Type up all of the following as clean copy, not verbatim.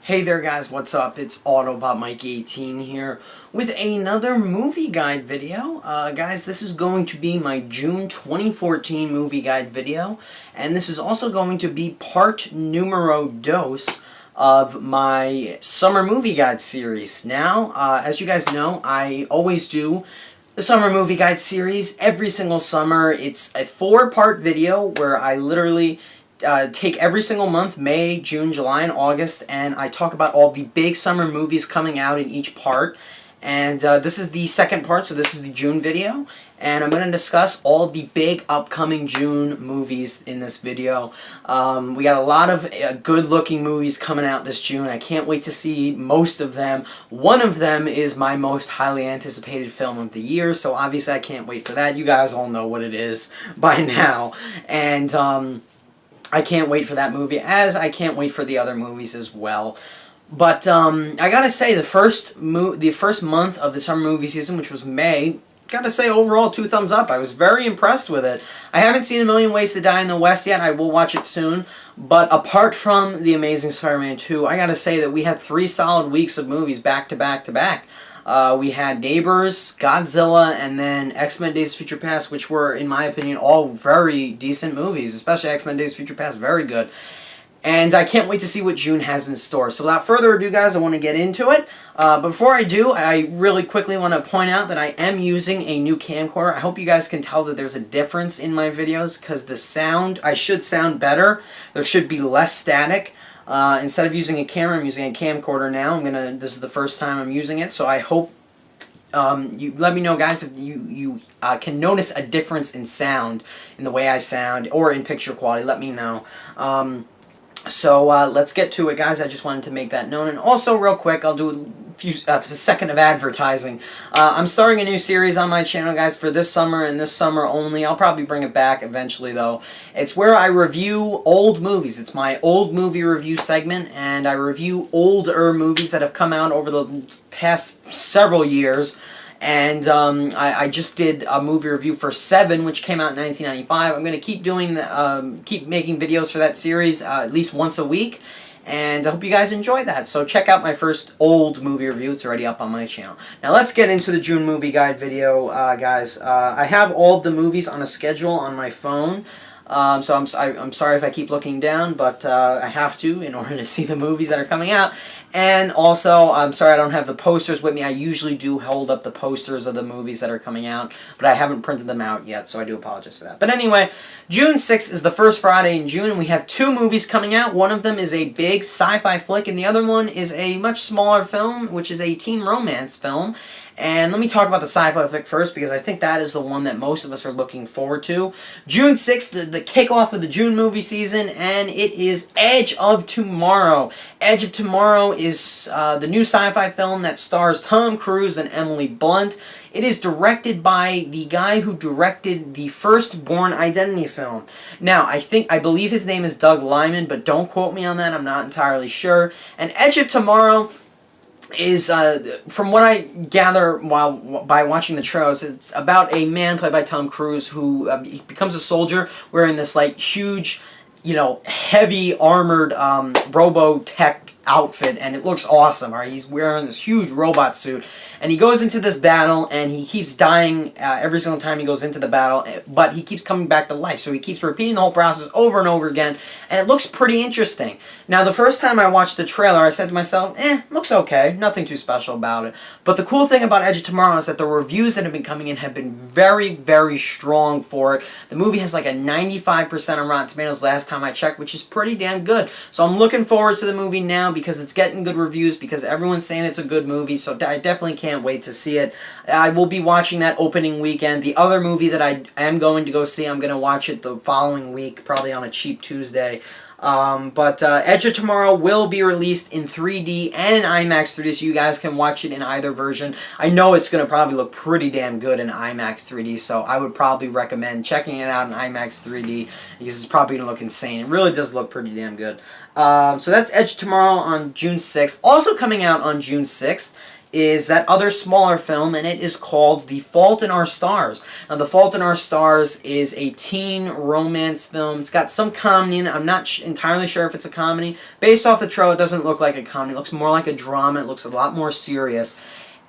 Hey there guys, what's up? It's Autobot Mike 18 here with another movie guide video. Guys, this is going to be my June 2014 movie guide video, and this is also going to be part numero dos of my summer movie guide series. Now, as you guys know, I always do the summer movie guide series every single summer. It's a 4-part video where I literally take every single month, May, June, July, and August, and I talk about all the big summer movies coming out in each part. And this is the second part, so this is the June video. And I'm going to discuss all of the big upcoming June movies in this video. We got a lot of good-looking movies coming out this June. I can't wait to see most of them. One of them is my most highly anticipated film of the year, so obviously I can't wait for that. You guys all know what it is by now. And I can't wait for that movie, as I can't wait for the other movies as well. But I gotta say, the first month of the summer movie season, which was May, gotta say overall 2 thumbs up. I was very impressed with it. I haven't seen A Million Ways to Die in the West yet. I will watch it soon. But apart from The Amazing Spider-Man 2, I gotta say that we had 3 solid weeks of movies back to back to back. We had Neighbors, Godzilla, and then X-Men Days of Future Past, which were, in my opinion, all very decent movies, especially X-Men Days of Future Past, very good. And I can't wait to see what June has in store. So without further ado, guys, I want to get into it. But before I do, I really quickly want to point out that I am using a new camcorder. I hope you guys can tell that there's a difference in my videos, because the sound, I should sound better. There should be less static. Instead of using a camera, I'm using a camcorder now. This is the first time I'm using it, so I hope you let me know, guys, if you can notice a difference in sound, in the way I sound, or in picture quality. Let me know. So let's get to it, guys. I just wanted to make that known. And also, real quick, I'll do a second of advertising. I'm starting a new series on my channel, guys, for this summer and this summer only. I'll probably bring it back eventually, though. It's where I review old movies. It's my old movie review segment, and I review older movies that have come out over the past several years. And I just did a movie review for Seven, which came out in 1995. I'm going to keep doing keep making videos for that series at least once a week, and I hope you guys enjoy that. So check out my first old movie review. It's already up on my channel. Now let's get into the June movie guide video, guys. I have all of the movies on a schedule on my phone. So I'm sorry if I keep looking down, but I have to in order to see the movies that are coming out. And also, I'm sorry I don't have the posters with me. I usually do hold up the posters of the movies that are coming out, but I haven't printed them out yet, so I do apologize for that. But anyway, June 6th is the first Friday in June, and we have 2 movies coming out. One of them is a big sci-fi flick, and the other one is a much smaller film, which is a teen romance film. And let me talk about the sci-fi flick first, because I think that is the one that most of us are looking forward to. June 6th, the kickoff of the June movie season, and it is Edge of Tomorrow. Edge of Tomorrow is the new sci-fi film that stars Tom Cruise and Emily Blunt. It is directed by the guy who directed the first Bourne Identity film. Now, I believe his name is Doug Liman, but don't quote me on that. I'm not entirely sure. And Edge of Tomorrow is, from what I gather by watching the trailers, it's about a man played by Tom Cruise who he becomes a soldier wearing this like huge, heavy armored Robotech outfit, and it looks awesome. Alright, he's wearing this huge robot suit, and he goes into this battle, and he keeps dying every single time he goes into the battle, but he keeps coming back to life, so he keeps repeating the whole process over and over again, and it looks pretty interesting. Now, the first time I watched the trailer, I said to myself, looks okay, nothing too special about it. But the cool thing about Edge of Tomorrow is that the reviews that have been coming in have been very, very strong for it. The movie has like a 95% on Rotten Tomatoes last time I checked, which is pretty damn good. So I'm looking forward to the movie now, because it's getting good reviews, because everyone's saying it's a good movie, so I definitely can't wait to see it. I will be watching that opening weekend. The other movie that I am going to go see, I'm going to watch it the following week, probably on a cheap Tuesday. But Edge of Tomorrow will be released in 3D and in IMAX 3D, so you guys can watch it in either version. I know it's going to probably look pretty damn good in IMAX 3D, so I would probably recommend checking it out in IMAX 3D, because it's probably going to look insane. It really does look pretty damn good. So that's Edge of Tomorrow on June 6th. Also coming out on June 6th is that other smaller film, and it is called The Fault in Our Stars. Now, The Fault in Our Stars is a teen romance film. It's got some comedy in it. I'm not entirely sure if it's a comedy. Based off the trailer, it doesn't look like a comedy. It looks more like a drama. It looks a lot more serious.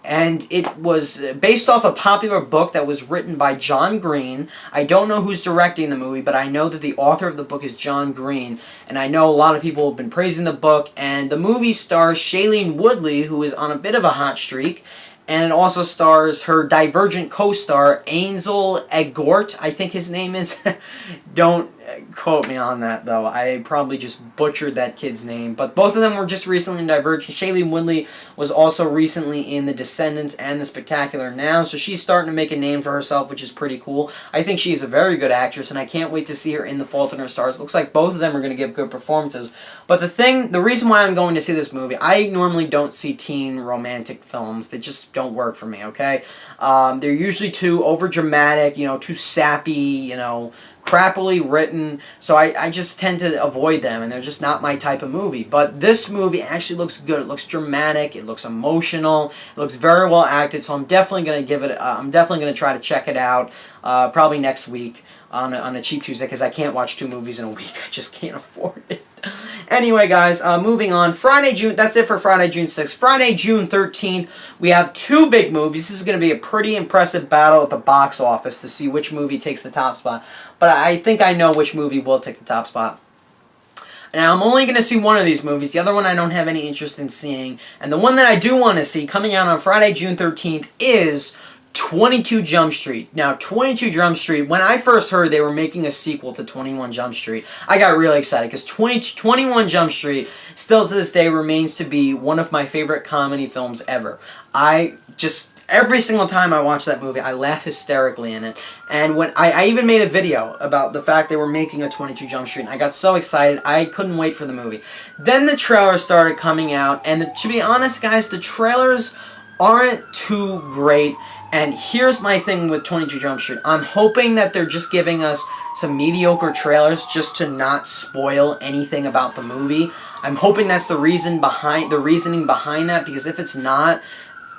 And it was based off a popular book that was written by John Green. I don't know who's directing the movie, but I know that the author of the book is John Green. And I know a lot of people have been praising the book. And the movie stars Shailene Woodley, who is on a bit of a hot streak. And it also stars her Divergent co-star, Ansel Elgort, I think his name is. Don't quote me on that, though. I probably just butchered that kid's name. But both of them were just recently in Divergent. Shailene Woodley was also recently in The Descendants and The Spectacular Now. So she's starting to make a name for herself, which is pretty cool. I think she's a very good actress, and I can't wait to see her in The Fault in Her Stars. It looks like both of them are going to give good performances. But the reason why I'm going to see this movie, I normally don't see teen romantic films. They just don't work for me, okay? They're usually too overdramatic, too sappy, crappily written, so I just tend to avoid them, and they're just not my type of movie. But this movie actually looks good. It looks dramatic. It looks emotional. It looks very well acted, so I'm definitely going to give it, I'm definitely going to try to check it out probably next week on a cheap Tuesday, because I can't watch 2 movies in a week. I just can't afford it. Anyway, guys, moving on. That's it for Friday, June 6th. Friday, June 13th, we have 2 big movies. This is going to be a pretty impressive battle at the box office to see which movie takes the top spot. But I think I know which movie will take the top spot. Now, I'm only going to see one of these movies. The other one I don't have any interest in seeing. And the one that I do want to see coming out on Friday, June 13th is 22 Jump Street. Now, 22 Jump Street, when I first heard they were making a sequel to 21 Jump Street, I got really excited because 21 Jump Street still to this day remains to be one of my favorite comedy films ever. Every single time I watch that movie, I laugh hysterically in it. And when I even made a video about the fact they were making a 22 Jump Street, and I got so excited, I couldn't wait for the movie. Then the trailers started coming out, and to be honest, guys, the trailers aren't too great. And here's my thing with 22 Jump Street. I'm hoping that they're just giving us some mediocre trailers just to not spoil anything about the movie. I'm hoping that's the reasoning behind that, because if it's not,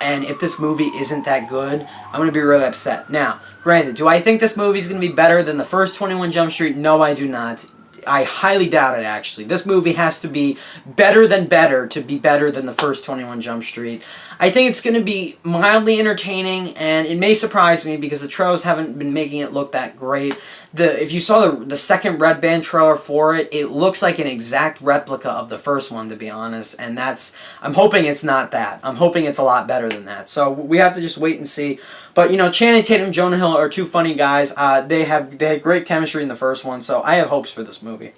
and if this movie isn't that good, I'm going to be really upset. Now, granted, do I think this movie is going to be better than the first 21 Jump Street? No, I do not. I highly doubt it, actually. This movie has to be better to be better than the first 21 Jump Street. I think it's going to be mildly entertaining, and it may surprise me because the trailers haven't been making it look that great. If you saw the second Red Band trailer for it, it looks like an exact replica of the first one, to be honest, and I'm hoping it's not that. I'm hoping it's a lot better than that. So we have to just wait and see. But, Channing Tatum and Jonah Hill are 2 funny guys. They had great chemistry in the first one, so I have hopes for this movie.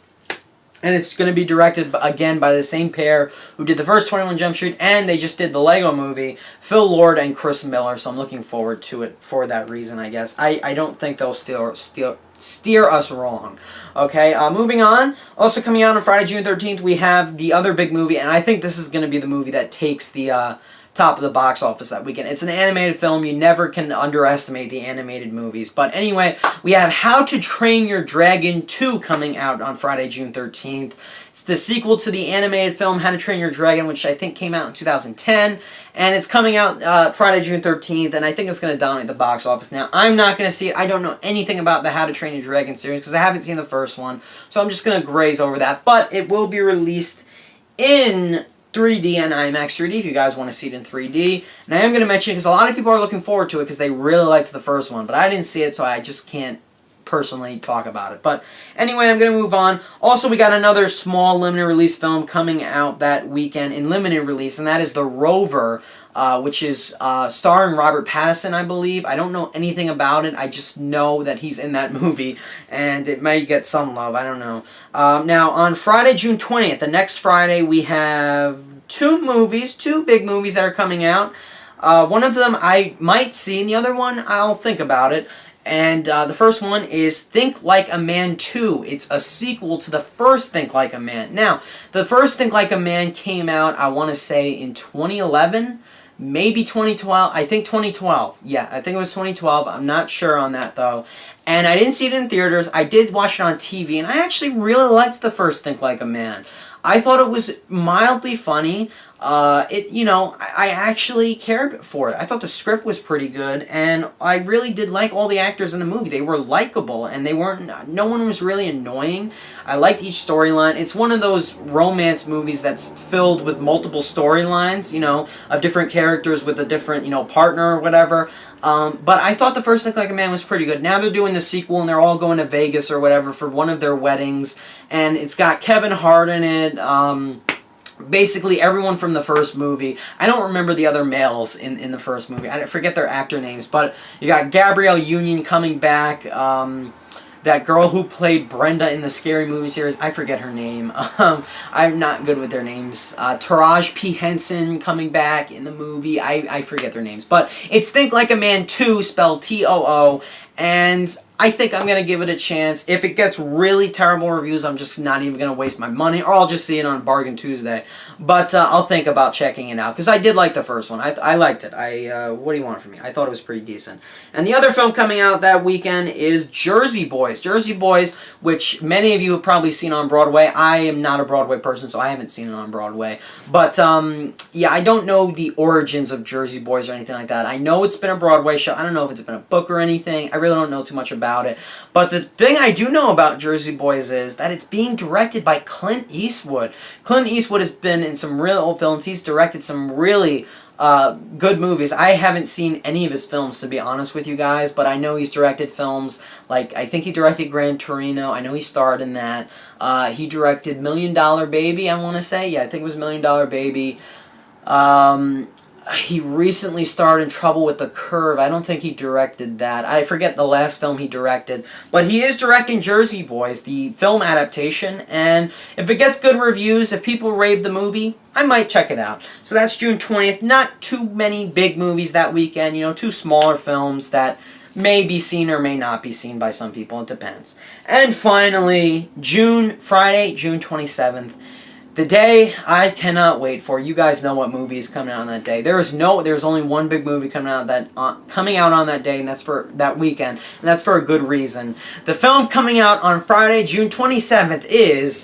And it's going to be directed, again, by the same pair who did the first 21 Jump Street, and they just did the Lego Movie, Phil Lord and Chris Miller, so I'm looking forward to it for that reason, I guess. I don't think they'll steer us wrong. Okay, moving on. Also coming out on Friday, June 13th, we have the other big movie, and I think this is going to be the movie that takes the top of the box office that weekend. It's an animated film. You never can underestimate the animated movies. But anyway, we have How to Train Your Dragon 2 coming out on Friday, June 13th. It's the sequel to the animated film How to Train Your Dragon, which I think came out in 2010. And it's coming out Friday, June 13th, and I think it's going to dominate the box office. Now, I'm not going to see it. I don't know anything about the How to Train Your Dragon series because I haven't seen the first one. So I'm just going to graze over that. But it will be released in 3D and IMAX 3D if you guys want to see it in 3D. And I am going to mention it because a lot of people are looking forward to it because they really liked the first one. But I didn't see it, so I just can't personally talk about it. But anyway, I'm going to move on. Also, we got another small limited release film coming out that weekend in limited release, and that is The Rover, which is starring Robert Pattinson, I believe. I don't know anything about it. I just know that he's in that movie, and it may get some love. I don't know. Now, on Friday, June 20th, the next Friday, we have 2 big movies that are coming out. One of them I might see, and the other one I'll think about it. And the first one is Think Like a Man 2. It's a sequel to the first Think Like a Man. Now, the first Think Like a Man came out, I want to say, in 2011, maybe 2012. I think 2012. Yeah, I think it was 2012. I'm not sure on that, though. And I didn't see it in theaters. I did watch it on TV, and I actually really liked the first Think Like a Man. I thought it was mildly funny. I actually cared for it. I thought the script was pretty good, and I really did like all the actors in the movie. They were likable, and no one was really annoying. I liked each storyline. It's one of those romance movies that's filled with multiple storylines, of different characters with a different, partner or whatever. But I thought the first Think Like a Man was pretty good. Now they're doing the sequel, and they're all going to Vegas or whatever for one of their weddings, and it's got Kevin Hart in it. Basically everyone from the first movie. I don't remember the other males in the first movie. I forget their actor names, but you got Gabrielle Union coming back. That girl who played Brenda in the Scary Movie series, I forget her name. I'm not good with their names. Taraji P. Henson coming back in the movie. I forget their names. But it's Think Like a Man 2, spelled T-O-O, and I think I'm going to give it a chance. If it gets really terrible reviews, I'm just not even going to waste my money, or I'll just see it on Bargain Tuesday. But I'll think about checking it out, because I did like the first one. I liked it. What do you want from me? I thought it was pretty decent. And the other film coming out that weekend is Jersey Boys. Jersey Boys, which many of you have probably seen on Broadway. I am not a Broadway person, so I haven't seen it on Broadway. But, yeah, I don't know the origins of Jersey Boys or anything like that. I know it's been a Broadway show. I don't know if it's been a book or anything. I really don't know too much about it. But the thing I do know about Jersey Boys is that it's being directed by Clint Eastwood. Clint Eastwood has been in some real old films. He's directed some really good movies. I haven't seen any of his films, to be honest with you guys, but I know he's directed films like, I think he directed Gran Torino. I know he starred in that. He directed $1 Million Baby, I want to say. Yeah, I think it was $1 Million Baby. He recently starred in Trouble with the Curve. I don't think he directed that. I forget the last film he directed. But he is directing Jersey Boys, the film adaptation. And if it gets good reviews, if people rave the movie, I might check it out. So that's June 20th. Not too many big movies that weekend. Two smaller films that may be seen or may not be seen by some people. It depends. And finally, Friday, June 27th. The day I cannot wait for. You guys know what movie is coming out on that day. There's only one big movie coming out on that day, and that's for that weekend, and that's for a good reason. The film coming out on Friday, June 27th is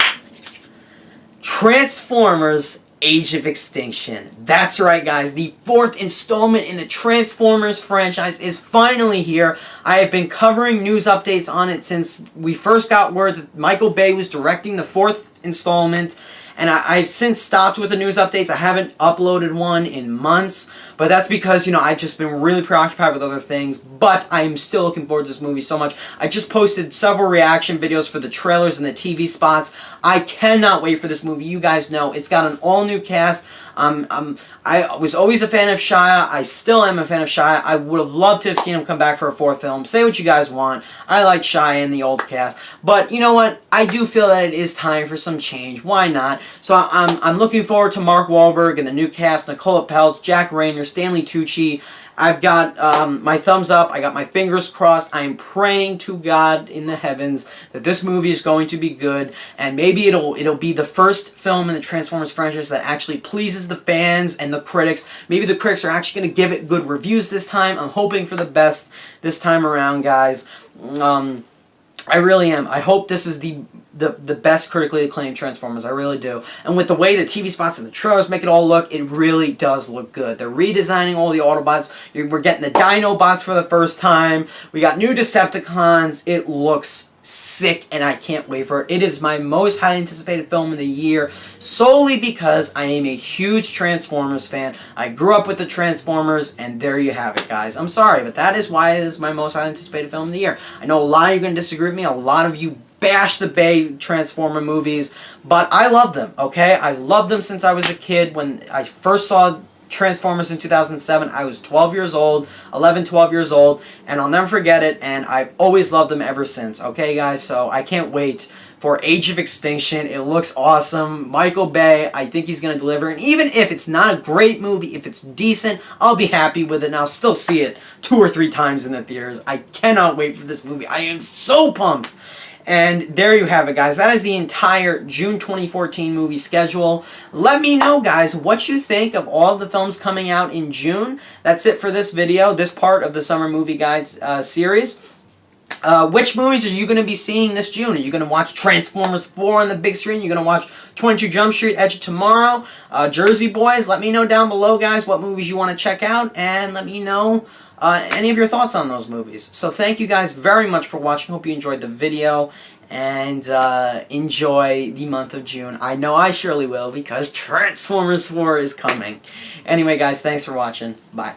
Transformers: Age of Extinction. That's right, guys. The 4th installment in the Transformers franchise is finally here. I have been covering news updates on it since we first got word that Michael Bay was directing the 4th installment. And I've since stopped with the news updates. I haven't uploaded one in months. But that's because, I've just been really preoccupied with other things. But I'm still looking forward to this movie so much. I just posted several reaction videos for the trailers and the TV spots. I cannot wait for this movie. You guys know it's got an all-new cast. I was always a fan of Shia. I still am a fan of Shia. I would have loved to have seen him come back for a 4th film. Say what you guys want. I like Shia in the old cast. But you know what? I do feel that it is time for some change. Why not? So I'm looking forward to Mark Wahlberg and the new cast, Nicola Peltz, Jack Rayner, Stanley Tucci. I've got my thumbs up. I got my fingers crossed. I am praying to God in the heavens that this movie is going to be good, and maybe it'll be the first film in the Transformers franchise that actually pleases the fans and the critics. Maybe the critics are actually going to give it good reviews this time. I'm hoping for the best this time around, guys. I really am. I hope this is the best critically acclaimed Transformers. I really do. And with the way the TV spots and the trailers make it all look, it really does look good. They're redesigning all the Autobots. We're getting the Dinobots for the first time. We got new Decepticons. It looks sick, and I can't wait for it. It is my most highly anticipated film of the year, solely because I am a huge Transformers fan. I grew up with the Transformers, and there you have it, guys. I'm sorry, but that is why it is my most highly anticipated film of the year. I know a lot of you are going to disagree with me. A lot of you bash the Bay Transformer movies, but I love them, okay? I loved them since I was a kid. When I first saw Transformers in 2007, I was 12 years old, 11, 12 years old, and I'll never forget it, and I've always loved them ever since, okay, guys? So I can't wait for Age of Extinction. It looks awesome. Michael Bay, I think he's going to deliver, and even if it's not a great movie, if it's decent, I'll be happy with it, and I'll still see it 2 or 3 times in the theaters. I cannot wait for this movie. I am so pumped. And there you have it, guys. That is the entire June 2014 movie schedule. Let me know, guys, what you think of all the films coming out in June. That's it for this video, this part of the Summer Movie Guides series. Which movies are you going to be seeing this June? Are you going to watch Transformers 4 on the big screen? You're going to watch 22 Jump Street, Edge of Tomorrow, Jersey Boys? Let me know down below, guys, what movies you want to check out, and let me know any of your thoughts on those movies. So thank you guys very much for watching. Hope you enjoyed the video, and enjoy the month of June. I know I surely will, because Transformers 4 is coming. Anyway, guys, thanks for watching. Bye.